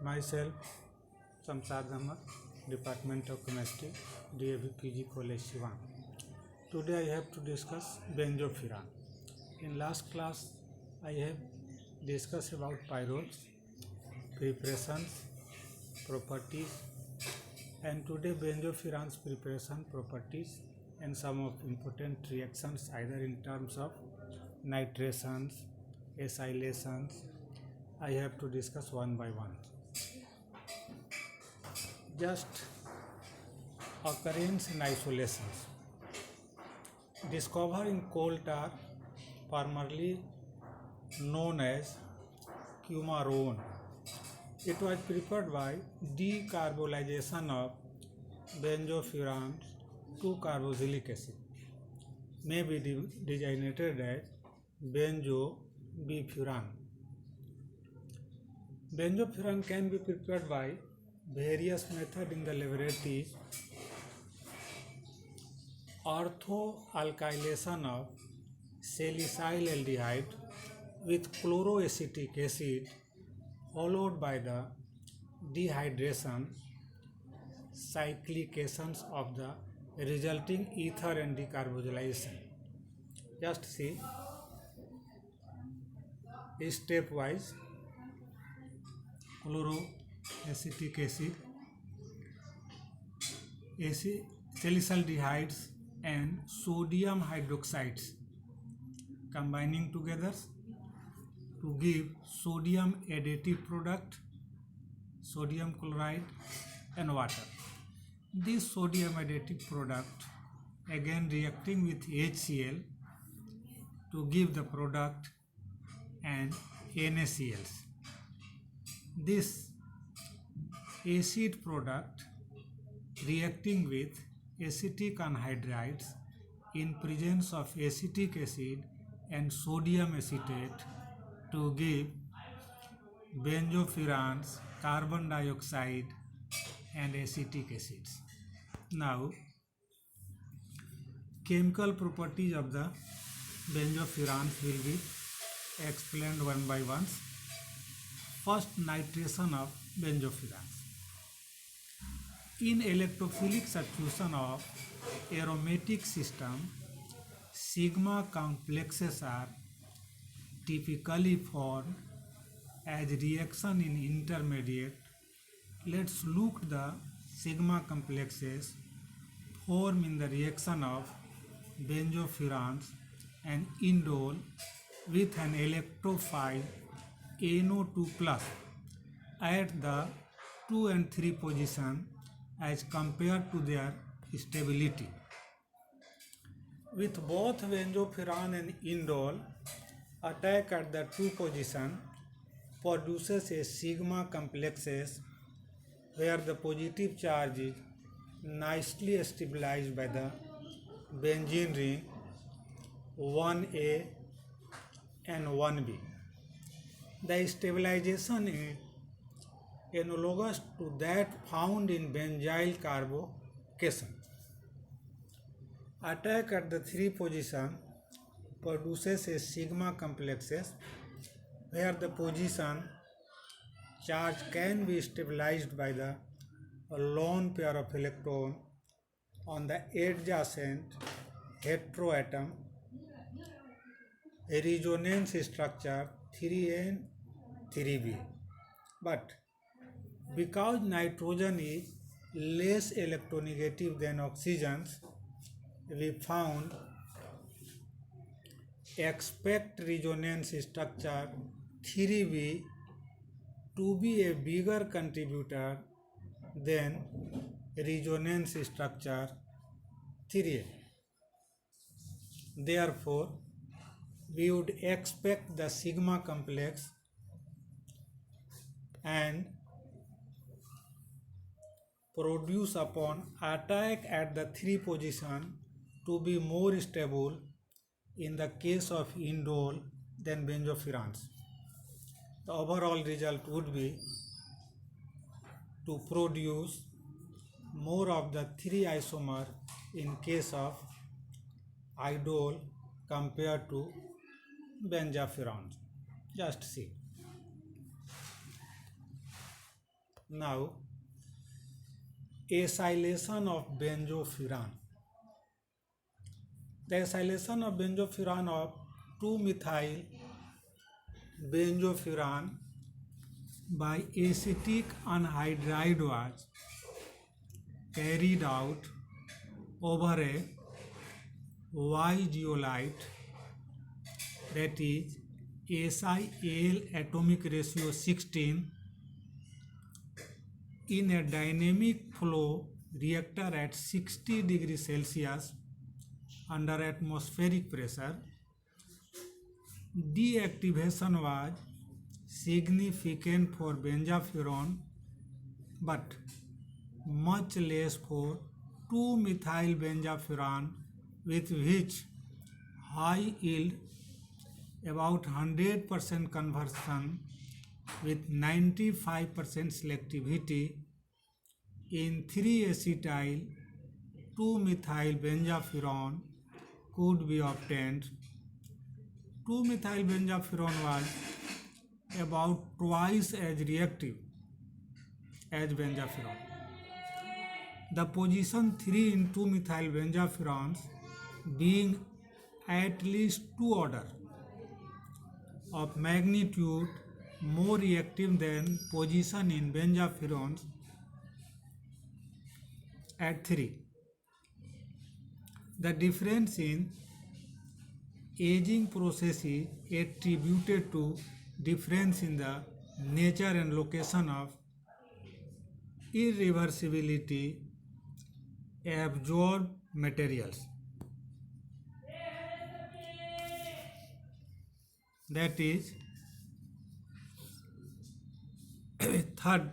Myself, Samsad Ahmad, Department of Chemistry, DAV PG College, Siwan. Today I have to discuss benzofuran. In last class, I have discussed about pyrols, preparations, properties, and today benzofuran's preparation, properties, and some of important reactions either in terms of nitrations, acylations. I have to discuss one by one. Just occurrence and isolations. Discovered in coal tar, formerly known as cumarone. It was prepared by decarbolization of benzofuran to carboxylic acid. May be designated as benzobifuran. Benzofuran can be prepared by various methods in the laboratories. Orthoalkylation of salicylaldehyde with chloroacetic acid followed by the dehydration cyclications of the resulting ether and decarboxylation. Just see stepwise: chloroacetic acid, salicylaldehydes and sodium hydroxides combining together to give sodium additive product, sodium chloride and water. This sodium additive product again reacting with HCl to give the product and NaCls. This acid product reacting with acetic anhydrides in presence of acetic acid and sodium acetate to give benzofurans, carbon dioxide and acetic acids. Now, chemical properties of the benzofurans will be explained one by one. First, nitration of benzofurans. In electrophilic substitution of aromatic system, sigma complexes are typically formed as reaction in intermediate. Let's look at the sigma complexes formed in the reaction of benzofurans and indole with an electrophile NO2 plus at the 2 and 3 position as compared to their stability. With both benzofuran and indole attack at the 2 position produces a sigma complexes where the positive charge is nicely stabilized by the benzene ring 1A and 1B. The stabilization is analogous to that found in benzyl carbocation. Attack at the 3 position produces a sigma complexes where the position charge can be stabilized by the lone pair of electron on the adjacent heteroatom resonance structure 3N 3B. But because nitrogen is less electronegative than oxygen, we found expect resonance structure 3B to be a bigger contributor than resonance structure 3A. Therefore, we would expect the sigma complex and produce upon attack at the 3 position to be more stable in the case of indole than benzofurans. The overall result would be to produce more of the 3 isomer in case of indole compared to benzofurans. Just see. Now, acylation of benzofuran. The acylation of benzofuran of 2-methyl benzofuran by acetic anhydride was carried out over a Y zeolite, that is SiAl atomic ratio 16, in a dynamic flow reactor at 60 degrees Celsius under atmospheric pressure. Deactivation was significant for benzofuran but much less for 2-methyl benzofuran, with which high yield, about 100% conversion with 95% selectivity in 3-acetyl 2-methyl benzofuran could be obtained. 2-methyl benzofuran was about twice as reactive as benzofuran. The position 3 in 2-methyl benzofurans being at least 2 order of magnitude more reactive than position in benzofurans at 3. The difference in aging process is attributed to difference in the nature and location of irreversibility absorbed materials. That is, third,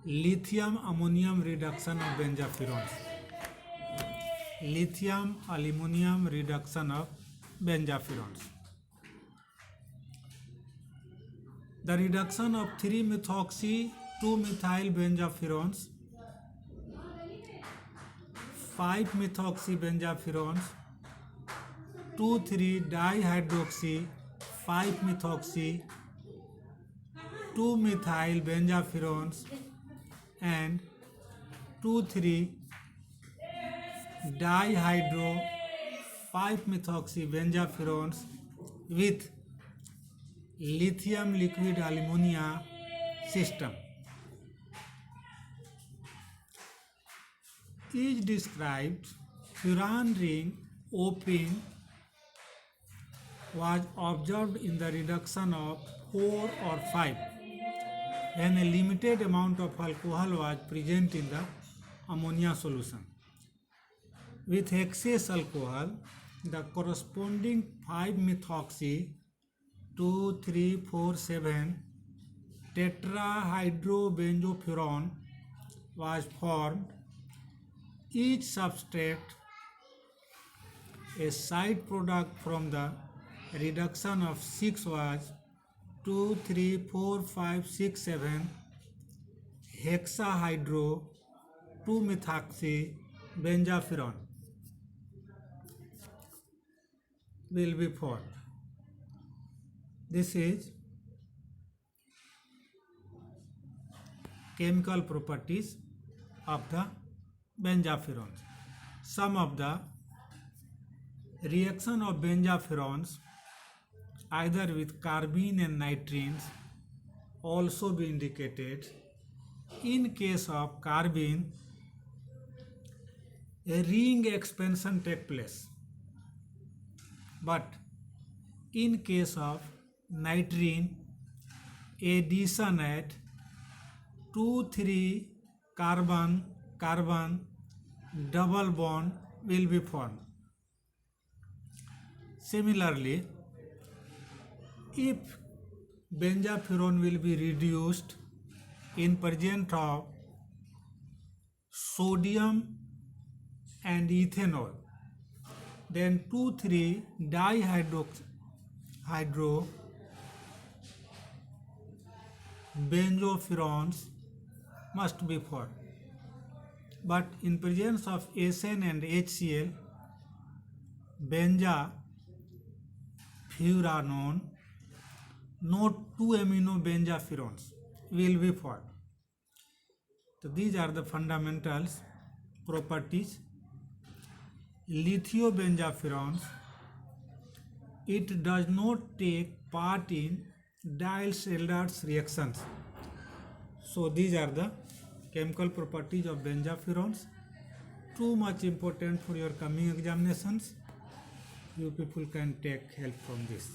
lithium ammonium reduction of benzofurans. Lithium aluminum reduction of benzofurans. The reduction of 3-methoxy 2-methyl benzofurans, 5-methoxy benzofurans, 2,3-dihydroxy 5-methoxy 2-methyl benzofurans and 2,3-dihydro 5-methoxy benzofurans with lithium liquid alumina system is described. Furan ring opening was observed in the reduction of 4 or 5 when a limited amount of alcohol was present in the ammonia solution. With excess alcohol, the corresponding 5-methoxy 2,3,4,7 tetrahydrobenzofuran was formed. Each substrate, a side product from the reduction of 6, was 2, 3, 4, 5, 6, 7 hexahydro 2-methoxy benzofuran will be formed. This is chemical properties of the benzofurans. Some of the reaction of benzofurans either with carbene and nitrines also be indicated. In case of carbene, a ring expansion takes place, but in case of nitrine, addition at 2,3 carbon double bond will be formed. Similarly, if benzofuran will be reduced in presence of sodium and ethanol, then 2,3-dihydro benzofurans must be formed. But in presence of SN and HCl, benzofuranone, no 2-amino benzofurans will be formed. So these are the fundamentals properties. Lithiobenzopherones, it does not take part in Diels-Alder's reactions. So these are the chemical properties of benzopherones. Too much important for your coming examinations. You people can take help from this.